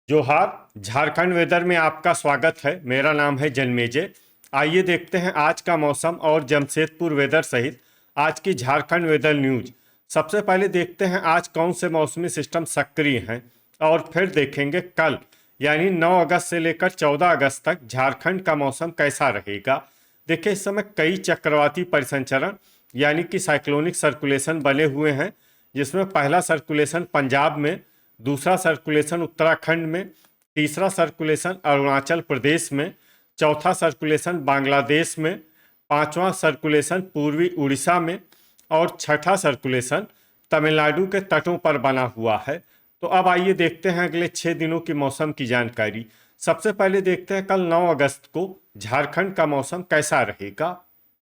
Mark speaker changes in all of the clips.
Speaker 1: जोहार। झारखंड वेदर में आपका स्वागत है। मेरा नाम है जन्मेजय। आइए देखते हैं आज का मौसम और जमशेदपुर वेदर सहित आज की झारखंड वेदर न्यूज। सबसे पहले देखते हैं आज कौन से मौसमी सिस्टम सक्रिय हैं और फिर देखेंगे कल यानी 9 अगस्त से लेकर 14 अगस्त तक झारखंड का मौसम कैसा रहेगा। देखिए, इस समय कई चक्रवाती परिसंचरण यानी कि साइक्लोनिक सर्कुलेशन बने हुए हैं, जिसमें पहला सर्कुलेशन पंजाब में, दूसरा सर्कुलेशन उत्तराखंड में, तीसरा सर्कुलेशन अरुणाचल प्रदेश में, चौथा सर्कुलेशन बांग्लादेश में, पांचवा सर्कुलेशन पूर्वी उड़ीसा में और छठा सर्कुलेशन तमिलनाडु के तटों पर बना हुआ है। तो अब आइए देखते हैं अगले 6 दिनों की मौसम की जानकारी। सबसे पहले देखते हैं कल 9 अगस्त को झारखंड का मौसम कैसा रहेगा।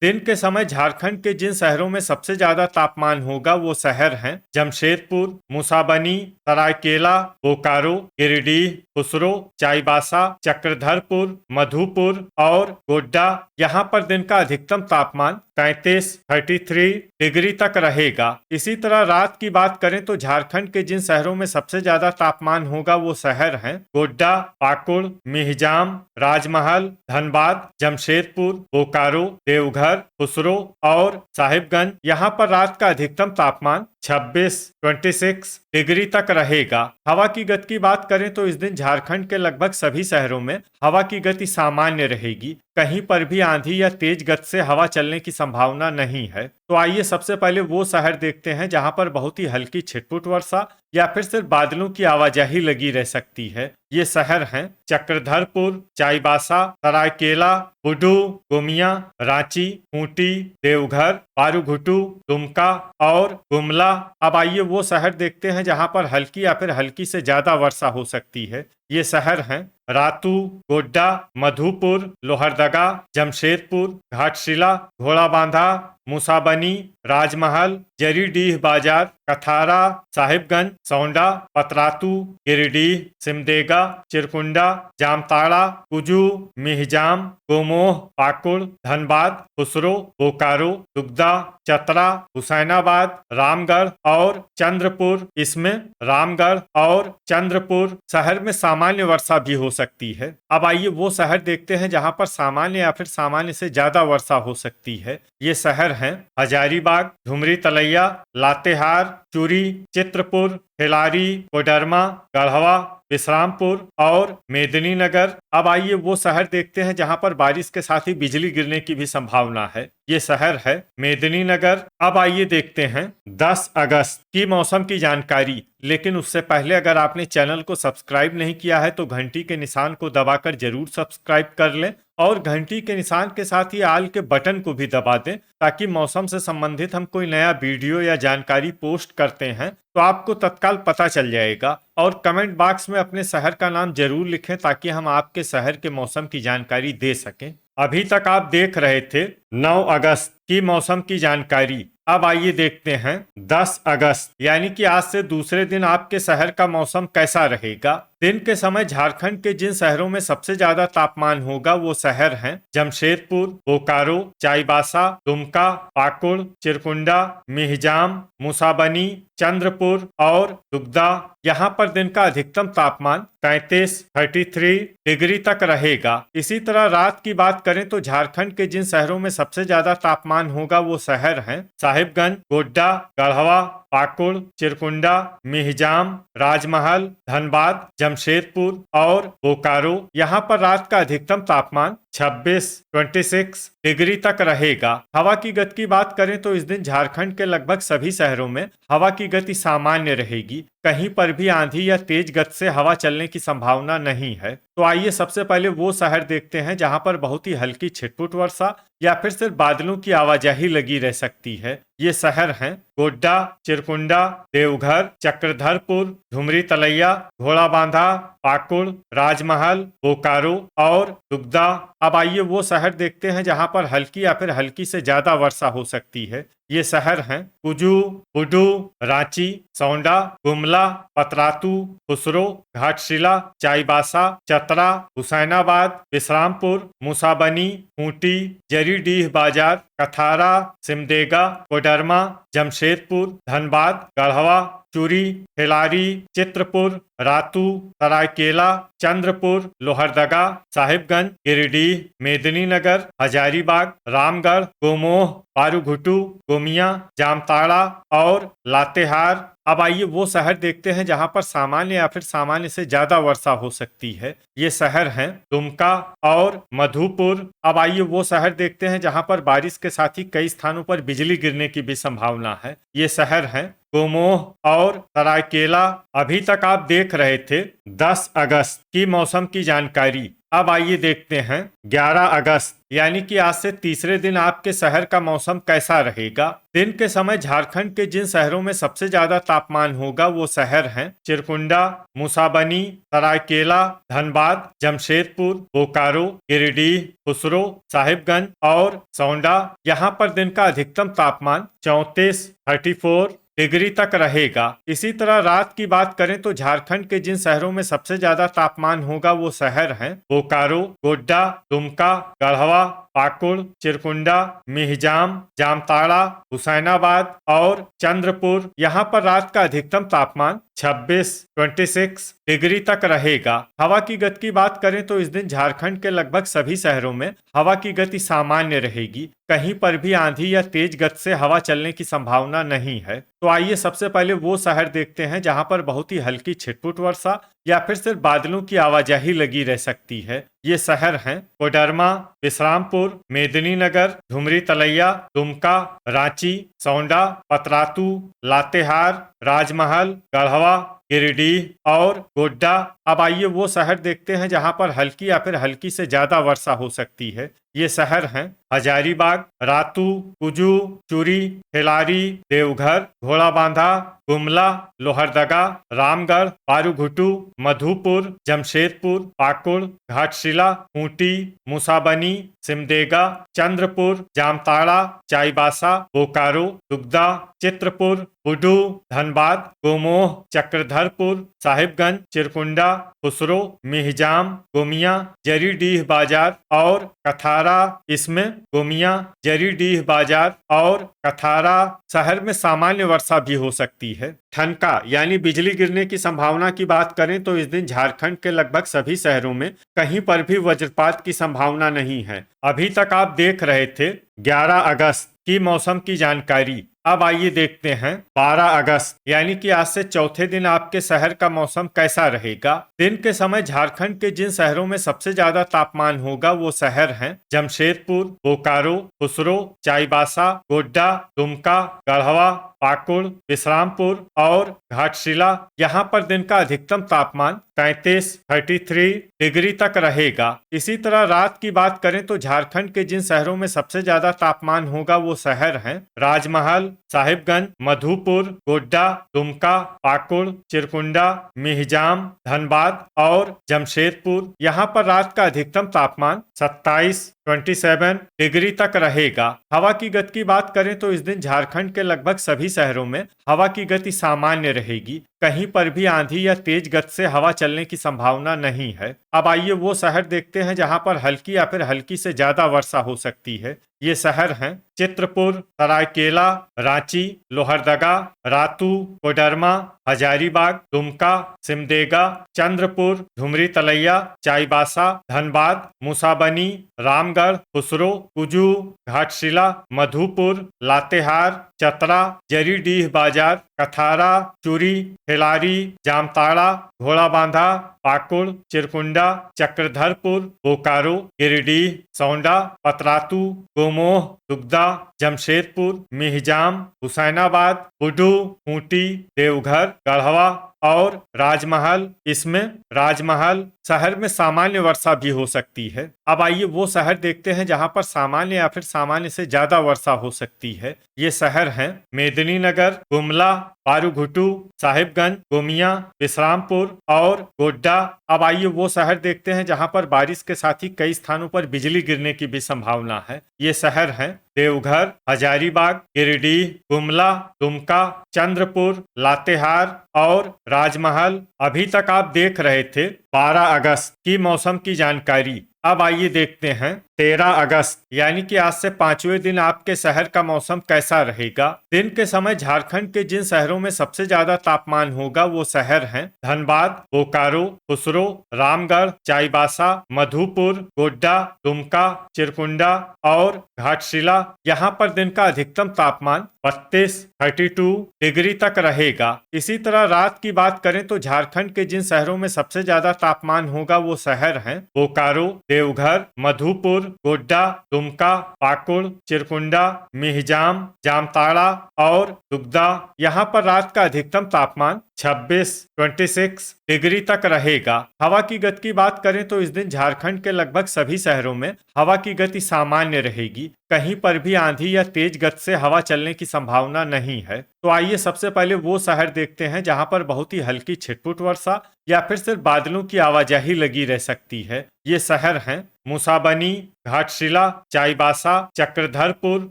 Speaker 1: दिन के समय झारखंड के जिन शहरों में सबसे ज्यादा तापमान होगा वो शहर हैं जमशेदपुर, मुसाबनी, सरायकेला, बोकारो, गिरिडीह, खुसरो, चाईबासा, चक्रधरपुर, मधुपुर और गोड्डा। यहाँ पर दिन का अधिकतम तापमान 33 डिग्री तक रहेगा। इसी तरह रात की बात करें तो झारखंड के जिन शहरों में सबसे ज्यादा तापमान होगा वो शहर हैं गोड्डा, पाकुड़, मिहिजाम, राजमहल, धनबाद, जमशेदपुर, बोकारो, देवघर, खुसरो और साहिबगंज। यहाँ पर रात का अधिकतम तापमान 26 डिग्री तक रहेगा। हवा की गति की बात करें तो इस दिन झारखंड के लगभग सभी शहरों में हवा की गति सामान्य रहेगी। कहीं पर भी आंधी या तेज गति से हवा चलने की संभावना नहीं है। तो आइए सबसे पहले वो शहर देखते हैं जहां पर बहुत ही हल्की छिटपुट वर्षा या फिर सिर्फ बादलों की आवाजाही लगी रह सकती है। ये शहर हैं चक्रधरपुर, चाईबासा, सरायकेला, बुडू, गोमिया, रांची, खूंटी, देवघर, पारूघुटू, दुमका और गुमला। अब आइए वो शहर देखते हैं जहां पर हल्की या फिर हल्की से ज्यादा वर्षा हो सकती है। ये शहर हैं रातू, गोड्डा, मधुपुर, लोहरदगा, जमशेदपुर, घाटशिला, घोड़ाबांधा, मुसाबनी, राजमहल, जरीडीह बाजार, कथारा, साहिबगंज, सौंडा, पतरातू, गिरिडीह, सिमदेगा, चिरकुंडा, जामताड़ा, कुजू, मिहिजाम, गोमोह, पाकुड़, धनबाद, खुसरो, बोकारो, दुगदा, चतरा, हुसैनाबाद, रामगढ़ और चंद्रपुर। इसमें रामगढ़ और चंद्रपुर शहर में सामान्य वर्षा भी हो सकती है। अब आइए वो शहर देखते हैं जहां पर सामान्य या फिर सामान्य से ज्यादा वर्षा हो सकती है। ये शहर हैं हजारीबाग, झुमरी तलैया, लातेहार, चूरी, चित्रपुर, खिलारी, कोडरमा, गढ़वा, विश्रामपुर और मेदिनीनगर। अब आइए वो शहर देखते हैं जहां पर बारिश के साथ ही बिजली गिरने की भी संभावना है। ये शहर है मेदिनीनगर। अब आइए देखते हैं 10 अगस्त की मौसम की जानकारी। लेकिन उससे पहले अगर आपने चैनल को सब्सक्राइब नहीं किया है तो घंटी के निशान को दबाकर जरूर सब्सक्राइब कर लें और घंटी के निशान के साथ ही आल के बटन को भी दबा दें, ताकि मौसम से संबंधित हम कोई नया वीडियो या जानकारी पोस्ट करते हैं तो आपको तत्काल पता चल जाएगा। और कमेंट बॉक्स में अपने शहर का नाम जरूर लिखें ताकि हम आपके शहर के मौसम की जानकारी दे सकें। अभी तक आप देख रहे थे 9 अगस्त की मौसम की जानकारी। अब आइए देखते हैं 10 अगस्त यानी कि आज से दूसरे दिन आपके शहर का मौसम कैसा रहेगा। दिन के समय झारखंड के जिन शहरों में सबसे ज्यादा तापमान होगा वो शहर हैं जमशेदपुर, बोकारो, चाईबासा, दुमका, पाकुड़, चिरकुंडा, मिहिजाम, मुसाबनी, चंद्रपुर और दुगदा। यहाँ पर दिन का अधिकतम तापमान 33 डिग्री तक रहेगा। इसी तरह रात की बात करें तो झारखंड के जिन शहरों में सबसे ज्यादा तापमान होगा वो शहर हैं साहिबगंज, गोड्डा, गढ़वा, पाकुड़, चिरकुंडा, मिहिजाम, राजमहल, धनबाद, जमशेदपुर और बोकारो। यहाँ पर रात का अधिकतम तापमान 26 डिग्री तक रहेगा। हवा की गति की बात करें तो इस दिन झारखंड के लगभग सभी शहरों में हवा की गति सामान्य रहेगी। कहीं पर भी आंधी या तेज गति से हवा चलने की संभावना नहीं है। तो आइए सबसे पहले वो शहर देखते हैं जहां पर बहुत ही हल्की छिटपुट वर्षा या फिर सिर्फ बादलों की आवाजाही लगी रह सकती है। ये शहर हैं गोड्डा, चिरकुंडा, देवघर, चक्रधरपुर, झुमरी तलैया, घोड़ाबांधा, पाकुड़, राजमहल, बोकारो और दुगदा। अब आइए वो शहर देखते हैं जहां पर हल्की या फिर हल्की से ज्यादा वर्षा हो सकती है। ये शहर हैं कुजू, बुडू, रांची, सौंडा, गुमला, पतरातू, खुसरो, घाटशिला, चाईबासा, चतरा, हुसैनाबाद, विश्रामपुर, मुसाबनी, खूंटी, जरीडीह बाजार, कथारा, सिमदेगा, कोडरमा, जमशेदपुर, धनबाद, गढ़वा, चूरी, खिलारी, चित्रपुर, रातू, सरायकेला, चंद्रपुर, लोहरदगा, साहिबगंज, गिरिडीह, मेदिनीनगर, हजारीबाग, रामगढ़, गोमोह, पारूघुटू, गोमिया, जामताड़ा और लातेहार। अब आइए वो शहर देखते हैं जहां पर सामान्य या फिर सामान्य से ज्यादा वर्षा हो सकती है। ये शहर हैं दुमका और मधुपुर। अब आइए वो शहर देखते हैं जहां पर बारिश के साथ ही कई स्थानों पर बिजली गिरने की भी संभावना है। ये शहर हैं गोमोह और सरायकेला। अभी तक आप देख रहे थे 10 अगस्त की मौसम की जानकारी। अब आइए देखते हैं 11 अगस्त यानी कि आज से तीसरे दिन आपके शहर का मौसम कैसा रहेगा। दिन के समय झारखंड के जिन शहरों में सबसे ज्यादा तापमान होगा वो शहर हैं चिरकुंडा, मुसाबनी, सरायकेला, धनबाद, जमशेदपुर, बोकारो, गिरिडीह, खुसरो, साहिबगंज और सौंडा। यहाँ पर दिन का अधिकतम तापमान 34 डिग्री तक रहेगा। इसी तरह रात की बात करें तो झारखंड के जिन शहरों में सबसे ज्यादा तापमान होगा वो शहर हैं बोकारो, गोड्डा, दुमका, गढ़वा, पाकुड़, चिरकुंडा, मिहिजाम, जामताड़ा, हुसैनाबाद और चंद्रपुर। यहाँ पर रात का अधिकतम तापमान 26 डिग्री तक रहेगा। हवा की गति की बात करें तो इस दिन झारखंड के लगभग सभी शहरों में हवा की गति सामान्य रहेगी। कहीं पर भी आंधी या तेज गति से हवा चलने की संभावना नहीं है। तो आइए सबसे पहले वो शहर देखते हैं जहां पर बहुत ही हल्की छिटपुट वर्षा या फिर सिर्फ बादलों की आवाजाही लगी रह सकती है। ये शहर हैं कोडरमा, विश्रामपुर, मेदिनीनगर, धुमरी तलैया, दुमका, रांची, सौंडा, पतरातू, लातेहार, राजमहल, गढ़वा, गिरिडीह और गोड्डा। अब आइए वो शहर देखते हैं जहां पर हल्की या फिर हल्की से ज्यादा वर्षा हो सकती है। ये शहर हैं हजारीबाग, रातू, कुजू, चूरी, खिलारी, देवघर, घोड़ाबांधा, गुमला, लोहरदगा, रामगढ़, पारूघुटू, मधुपुर, जमशेदपुर, पाकुड़, घाटशिला, खूंटी, मुसाबनी, सिमडेगा, चंद्रपुर, जामताड़ा, चाईबासा, बोकारो, दुगदा, चित्रपुर, बुडू, धनबाद, गोमोह, चक्रधरपुर, साहिबगंज, चिरकुंडा, खुसरो, मिहिजाम, गोमिया, जरीडीह बाजार और कथारा। इसमें गोमिया, जरीडीह बाजार और कथारा शहर में सामान्य वर्षा भी हो सकती है। ठनका यानी बिजली गिरने की संभावना की बात करें तो इस दिन झारखंड के लगभग सभी शहरों में कहीं पर भी वज्रपात की संभावना नहीं है। अभी तक आप देख रहे थे 11 अगस्त की मौसम की जानकारी। अब आइए देखते हैं 12 अगस्त यानी कि आज से चौथे दिन आपके शहर का मौसम कैसा रहेगा। दिन के समय झारखंड के जिन शहरों में सबसे ज्यादा तापमान होगा वो शहर हैं जमशेदपुर, बोकारो, खुसरो, चाईबासा, गोड्डा, दुमका, गढ़वा, पाकुड़, विश्रामपुर और घाटशिला। यहाँ पर दिन का अधिकतम तापमान 33 डिग्री तक रहेगा। इसी तरह रात की बात करें तो झारखंड के जिन शहरों में सबसे ज्यादा तापमान होगा वो शहर हैं राजमहल, साहिबगंज, मधुपुर, गोड्डा, दुमका, पाकुड़, चिरकुंडा, मिहिजाम, धनबाद और जमशेदपुर। यहाँ पर रात का अधिकतम तापमान 27 डिग्री तक रहेगा। हवा की गति की बात करें तो इस दिन झारखंड के लगभग सभी शहरों में हवा की गति सामान्य रहेगी। कहीं पर भी आंधी या तेज गति से हवा चलने की संभावना नहीं है। अब आइए वो शहर देखते हैं जहां पर हल्की या फिर हल्की से ज्यादा वर्षा हो सकती है। ये शहर हैं चित्रपुर, सरायकेला, रांची, लोहरदगा, रातू, कोडरमा, हजारीबाग, दुमका, सिमडेगा, चंद्रपुर, धुमरी तलैया, चाईबासा, धनबाद, मुसाबनी, रामगढ़, खुसरो, कुजू, घाटशिला, मधुपुर, लातेहार, चतरा, जरीडीह बाजार, कथारा, चूरी, खिलारी, जामताड़ा, घोड़ाबांधा, पाकुड़, चिरकुंडा, चक्रधरपुर, बोकारो, गिरिडीह, सौंडा, पतरातू, गोमोह, दुगदा, जमशेदपुर, मिहिजाम, हुसैनाबाद, बुडू, खूंटी, देवघर, गढ़वा और राजमहल। इसमें राजमहल शहर में सामान्य वर्षा भी हो सकती है। अब आइए वो शहर देखते हैं जहां पर सामान्य या फिर सामान्य से ज्यादा वर्षा हो सकती है। ये शहर हैं मेदिनीनगर, गुमला, पारूघुटू, साहिबगंज, गोमिया, विश्रामपुर और गोड्डा। अब आइए वो शहर देखते हैं जहां पर बारिश के साथ ही कई स्थानों पर बिजली गिरने की भी संभावना है। ये शहर हैं देवघर, हजारीबाग, गिरिडीह, गुमला, दुमका, चंद्रपुर, लातेहार और राजमहल। अभी तक आप देख रहे थे 12 अगस्त की मौसम की जानकारी। अब आइए देखते हैं 13 अगस्त यानी कि आज से 5वें दिन आपके शहर का मौसम कैसा रहेगा। दिन के समय झारखंड के जिन शहरों में सबसे ज्यादा तापमान होगा वो शहर हैं धनबाद, बोकारो, खुसरो, रामगढ़, चाईबासा, मधुपुर, गोड्डा, दुमका, चिरकुंडा और घाटशिला। यहाँ पर दिन का अधिकतम तापमान 32 डिग्री तक रहेगा। इसी तरह रात की बात करें तो झारखंड के जिन शहरों में सबसे ज्यादा तापमान होगा वो शहर हैं बोकारो, देवघर, मधुपुर, गोड्डा, दुमका, पाकुड़, चिरकुंडा, मिहिजाम, जामताड़ा और दुगदा। यहाँ पर रात का अधिकतम तापमान 26 डिग्री तक रहेगा। हवा की गति की बात करें तो इस दिन झारखंड के लगभग सभी शहरों में हवा की गति सामान्य रहेगी। कहीं पर भी आंधी या तेज गति से हवा चलने की संभावना नहीं है। तो आइए सबसे पहले वो शहर देखते हैं जहां पर बहुत ही हल्की छिटपुट वर्षा या फिर सिर्फ बादलों की आवाजाही लगी रह सकती है। ये शहर हैं मुसाबनी, घाटशिला, चाईबासा, चक्रधरपुर,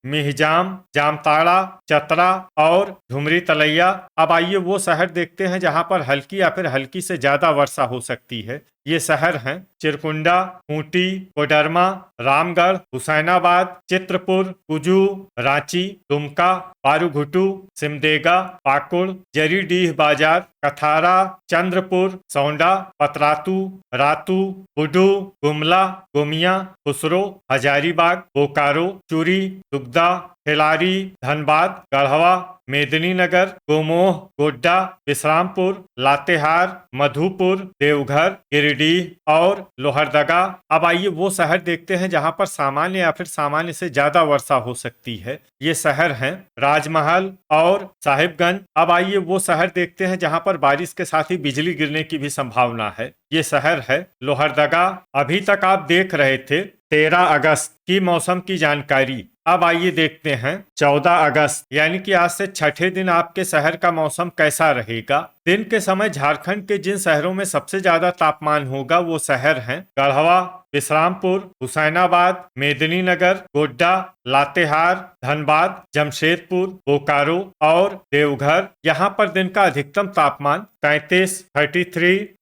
Speaker 1: मिहिजाम, जामताड़ा, चतरा और धुमरी तलैया। अब आइए वो शहर देखते हैं जहां पर हल्की या फिर हल्की से ज्यादा वर्षा हो सकती है। ये शहर हैं चिरकुंडा, खूंटी, कोडरमा, रामगढ़, हुसैनाबाद, चित्रपुर, कुजू, रांची, दुमका, पारूघुटू, सिमडेगा, पाकुड़, जरीडीह बाजार, कथारा, चंद्रपुर, सौंडा, पतरातू, रातू, बुडू, गुमला, गोमिया, खुसरो, हजारीबाग, बोकारो, चूरी, दुगदा, खिलारी, धनबाद, गढ़वा, मेदिनीनगर, गोमोह, गोड्डा, विश्रामपुर, लातेहार, मधुपुर, देवघर, गिरिडीह और लोहरदगा। अब आइए वो शहर देखते हैं जहां पर सामान्य या फिर सामान्य से ज्यादा वर्षा हो सकती है। ये शहर हैं राजमहल और साहिबगंज। अब आइए वो शहर देखते हैं जहां पर बारिश के साथ ही बिजली गिरने की भी संभावना है। ये शहर है लोहरदगा। अभी तक आप देख रहे थे 13 अगस्त की मौसम की जानकारी। अब आइए देखते हैं 14 अगस्त यानी कि आज से छठे दिन आपके शहर का मौसम कैसा रहेगा। दिन के समय झारखंड के जिन शहरों में सबसे ज्यादा तापमान होगा वो शहर हैं गढ़वा, विश्रामपुर, हुसैनाबाद, मेदिनीनगर, गोड्डा, लातेहार, धनबाद, जमशेदपुर, बोकारो और देवघर। यहाँ पर दिन का अधिकतम तापमान 33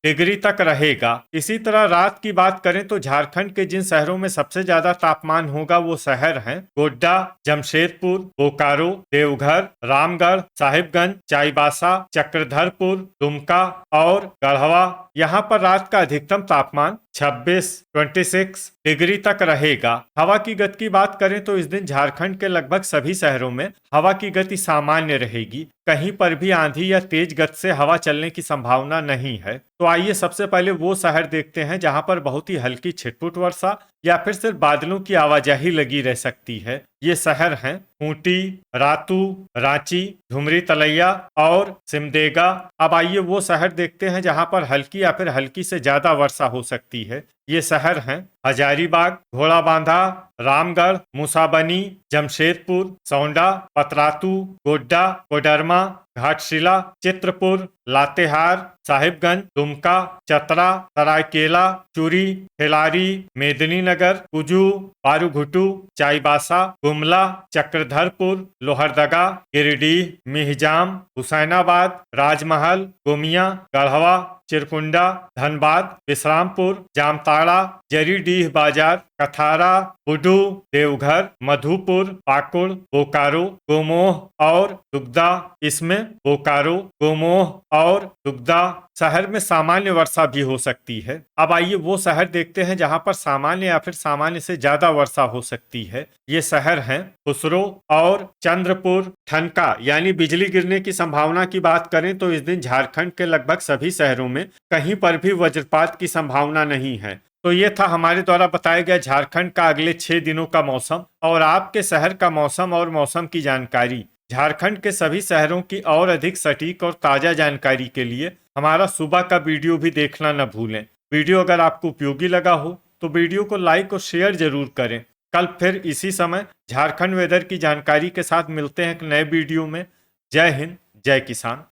Speaker 1: डिग्री तक रहेगा। इसी तरह रात की बात करें तो झारखंड के जिन शहरों में सबसे ज्यादा तापमान होगा वो शहर हैं गोड्डा, जमशेदपुर, बोकारो, देवघर, रामगढ़, साहिबगंज, चाईबासा, चक्रधरपुर, दुमका और गढ़वा। यहाँ पर रात का अधिकतम तापमान 26 डिग्री तक रहेगा। हवा की गति की बात करें तो इस दिन झारखंड के लगभग सभी शहरों में हवा की गति सामान्य रहेगी। कहीं पर भी आंधी या तेज गति से हवा चलने की संभावना नहीं है। तो आइए सबसे पहले वो शहर देखते हैं जहां पर बहुत ही हल्की छिटपुट वर्षा या फिर सिर्फ बादलों की आवाजाही लगी रह सकती है। ये शहर हैं खूंटी, रातू, रांची, धुमरी तलैया और सिमडेगा। अब आइए वो शहर देखते हैं जहां पर हल्की या फिर हल्की से ज्यादा वर्षा हो सकती है। ये शहर हैं हजारीबाग, घोड़ाबांधा, रामगढ़, मुसाबनी, जमशेदपुर, सौंडा, पतरातू, गोड्डा, कोडरमा, घाटशिला, चित्रपुर, लातेहार, साहिबगंज, दुमका, चतरा, सरायकेला, चूरी, खिलारी, मेदिनीनगर, कुजू, पारूघुटू, चाईबासा, गुमला, चक्रधरपुर, लोहरदगा, गिरिडीह, मिहिजाम, हुसैनाबाद, राजमहल, गोमिया, गढ़वा, चिरकुंडा, धनबाद, विश्रामपुर, जामताड़ा, जरीडीह बाजार, कथारा, बुडू, देवघर, मधुपुर, पाकुड़, बोकारो, गोमोह और दुगदा। इसमें बोकारो, गोमोह और दुगदा शहर में सामान्य वर्षा भी हो सकती है। अब आइए वो शहर देखते हैं जहां पर सामान्य या फिर सामान्य से ज्यादा वर्षा हो सकती है। ये शहर हैं खुसरो और चंद्रपुर। ठनका यानी बिजली गिरने की संभावना की बात करें तो इस दिन झारखंड के लगभग सभी शहरों में कहीं पर भी वज्रपात की संभावना नहीं है। तो ये था हमारे द्वारा बताया गया झारखंड का अगले 6 दिनों का मौसम और आपके शहर का मौसम और मौसम की जानकारी। झारखंड के सभी शहरों की और अधिक सटीक और ताज़ा जानकारी के लिए हमारा सुबह का वीडियो भी देखना न भूलें। वीडियो अगर आपको उपयोगी लगा हो तो वीडियो को लाइक और शेयर जरूर करें। कल फिर इसी समय झारखंड वेदर की जानकारी के साथ मिलते हैं एक नए वीडियो में। जय हिंद, जय किसान।